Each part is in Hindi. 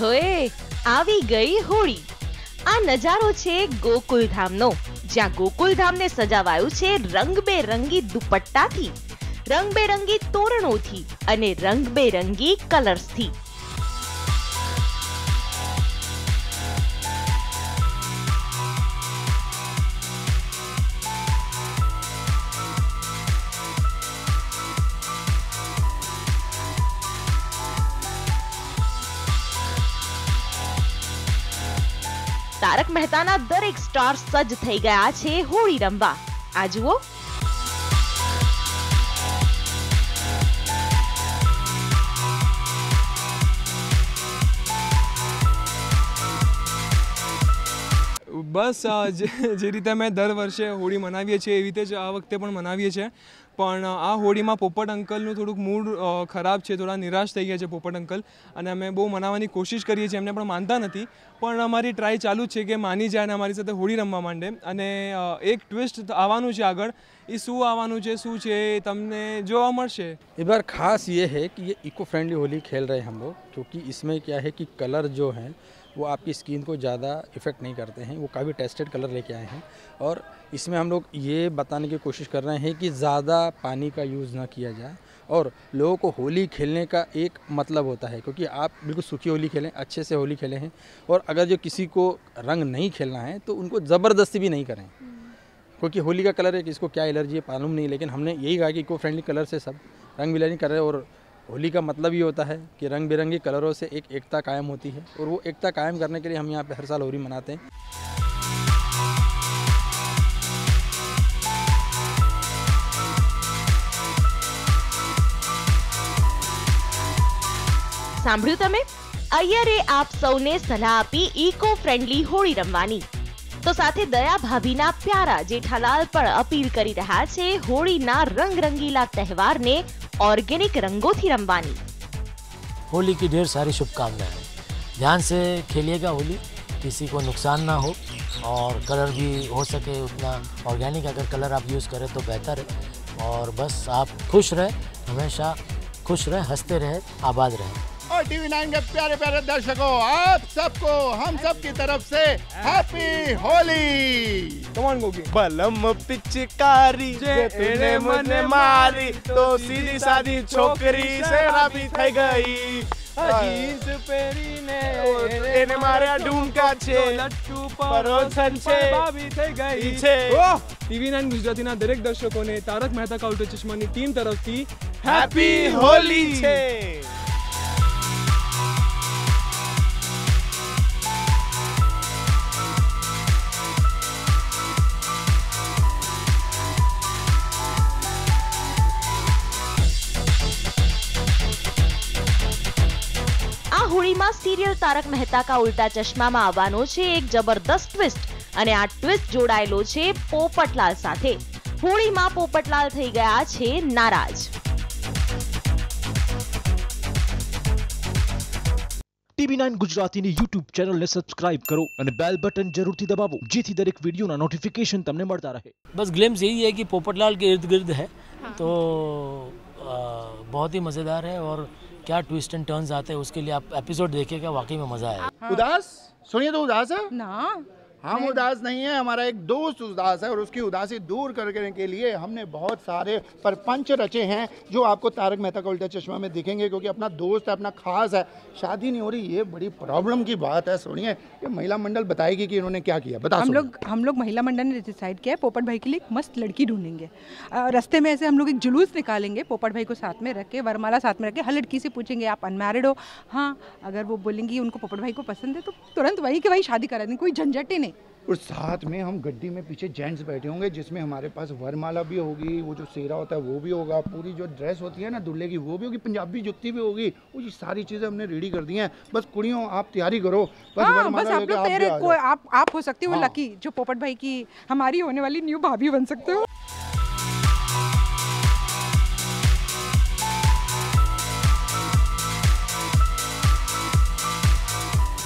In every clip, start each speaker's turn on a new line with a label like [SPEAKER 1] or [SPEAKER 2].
[SPEAKER 1] હોએ આવી ગઈ હોળી। આ નજારો છે ગોકુલધામનો, જ્યાં ગોકુલધામને સજાવાયું છે રંગબેરંગી દુપટ્ટાથી, રંગબેરંગી તોરણોથી અને રંગબેરંગી કલર્સથી। તારક મહેતાના દરેક સ્ટાર સજ્જ થઈ ગયા છે હોળી રમવા। આ જુઓ।
[SPEAKER 2] બસ જે રીતે અમે દર વર્ષે હોળી મનાવીએ છીએ એવી રીતે જ આ વખતે પણ મનાવીએ છીએ, પણ આ હોળીમાં પોપટ અંકલનું થોડુંક મૂડ ખરાબ છે, થોડા નિરાશ થઈ ગયા છે પોપટ અંકલ, અને અમે બહુ મનાવવાની કોશિશ કરીએ છીએ, એમને પણ માનતા નથી, પણ અમારી ટ્રાય ચાલુ જ છે કે માની જાય અને અમારી સાથે હોળી રમવા માંડે। અને એક ટ્વિસ્ટ આવવાનું છે આગળ, એ શું આવવાનું છે શું છે તમને જોવા મળશે।
[SPEAKER 3] इस बार खास ये है कि ये इको फ्रेंडली होली खेल रहे हैं हम लोग, क्योंकि इसमें क्या है कि कलर जो हैं वो आपकी स्किन को ज़्यादा इफ़ेक्ट नहीं करते हैं, वो काफ़ी टेस्टेड कलर लेके आए हैं। और इसमें हम लोग ये बताने की कोशिश कर रहे हैं कि ज़्यादा पानी का यूज़ ना किया जाए, और लोगों को होली खेलने का एक मतलब होता है, क्योंकि आप बिल्कुल सूखी होली खेलें, अच्छे से होली खेले हैं, और अगर जो किसी को रंग नहीं खेलना है तो उनको ज़बरदस्ती भी नहीं करें, क्योंकि होली का कलर है कि इसको क्या एलर्जी है मालूम नहीं, लेकिन हमने यही कहा कि इको फ्रेंडली कलर से सब रंग बिरंगी कलर, और होली का मतलब ये होता है कि रंग बिरंगे कलरों से एक एकता कायम होती है, और वो एकता कायम करने के लिए हम यहाँ पे हर साल होली मनाते हैं।
[SPEAKER 1] સાંભળ્યું તમે? અય્યરે આપ સૌને સલાહ આપી ઇકો ફ્રેન્ડલી હોળી રમવાની, તો સાથે દયા ભાભીના પ્યારા જેઠાલાલ પણ અપીલ કરી રહ્યા છે હોળીના રંગરંગીલા તહેવારને ઓર્ગેનિક રંગોથી રમવાની।
[SPEAKER 4] होली की ढेर सारी शुभकामनाएं। ध्यान से खेलिएगा होली, किसी को नुकसान ना हो, और कलर भी हो सके उतना ऑर्गेनिक अगर कलर आप यूज़ करें तो बेहतर है। और बस आप खुश रहे, हमेशा खुश रहे, हंसते रहे, आबाद रहे।
[SPEAKER 5] और TV9 के प्यारे प्यारे दर्शकों, आप सबको हम सब की तरफ से हैप्पी होली।
[SPEAKER 2] कमान गोगी।
[SPEAKER 6] बलम पिचकारी जेने मने मारी तो सीधी सादी छोकरी से राबी થઈ ગઈ। જીન્સ પહેરીને એને માર્યા ડુમકા છે, લટ્ટુ પરોસન છે, ભાભી થઈ ગઈ છે।
[SPEAKER 2] TV9 ગુજરાતીના દરેક દર્શકોને તારક મહેતા કા ઉલ્ટા ચશ્માની ટીમ તરફથી
[SPEAKER 6] હેપી હોલી છે।
[SPEAKER 1] હોળીમાં સિરિયલ તારક મહેતા કા ઉલ્ટા ચશ્મામાં આવવાનો છે એક જબરદસ્ત ટ્વિસ્ટ, અને આ ટ્વિસ્ટ જોડાયેલો છે પોપટલાલ સાથે। હોળીમાં પોપટલાલ થઈ ગયા છે નારાજ।
[SPEAKER 7] TV9 ગુજરાતીની YouTube ચેનલને સબસ્ક્રાઇબ કરો અને બેલ બટન જરૂરથી દબાવો, જેથી દરેક વિડીયોના નોટિફિકેશન તમને મળતા રહે।
[SPEAKER 4] बस ग्लिम्स यही है कि पोपटलाल के इर्द गिर्द है, तो बहुत ही मज़ेदार है, और क्या ट्विस्ट एंड टर्न्स आते हैं उसके लिए आप एपिसोड देखिएगा, वाकई में मज़ा आएगा।
[SPEAKER 5] उदास सुनिए तो उदास है
[SPEAKER 8] ना,
[SPEAKER 5] हम उदास नहीं है, हमारा एक दोस्त उदास है, और उसकी उदासी दूर करने के लिए हमने बहुत सारे प्रपंच रचे हैं जो आपको तारक मेहता का उल्टा चश्मा में दिखेंगे, क्योंकि अपना दोस्त है, अपना खास है, शादी नहीं हो रही, ये बड़ी प्रॉब्लम की बात है। सुनिए, ये महिला मंडल बताएगी कि इन्होंने क्या किया। बता।
[SPEAKER 8] हम लोग महिला मंडल ने डिसाइड किया है पोपट भाई के लिए एक मस्त लड़की ढूंढेंगे। रास्ते में ऐसे हम लोग एक जुलूस निकालेंगे, पोपट भाई को साथ में रख के, वरमाला साथ में रख के, हर लड़की से पूछेंगे आप अनमैरिड हो? हाँ, अगर वो बोलेंगी उनको पोपट भाई को पसंद है तो तुरंत वही के वही शादी करा देंगे, कोई झंझट ही नहीं।
[SPEAKER 5] और साथ में हम गड्डी में पीछे जेंट्स बैठे होंगे, जिसमें हमारे पास वरमाला भी होगी, वो जो सेरा होता है वो भी होगा, पूरी जो ड्रेस होती है ना दूल्हे की वो भी होगी, पंजाबी जुत्ती भी होगी, वो ये सारी चीज़ें हमने रेडी कर दी हैं। बस कुड़ियों आप तैयारी करो, बस
[SPEAKER 8] हाँ,
[SPEAKER 5] वरमाला
[SPEAKER 8] बस आप लोग तैयार को आप हो सकते हो
[SPEAKER 5] हाँ।
[SPEAKER 8] लकी जो पोपट भाई की हमारी होने वाली न्यू भाभी बन सकते हो।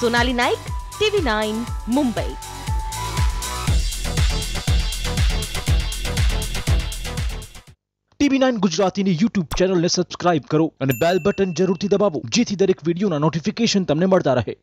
[SPEAKER 1] સોનાલી નાઈક, TV9 મુંબઈ।
[SPEAKER 7] TV9 ગુજરાતીની YouTube ચેનલને સબસ્ક્રાઇબ કરો અને બેલ બટન જરૂરથી દબાવો જેથી દરેક વિડીયોના નોટિફિકેશન તમને મળતા રહે.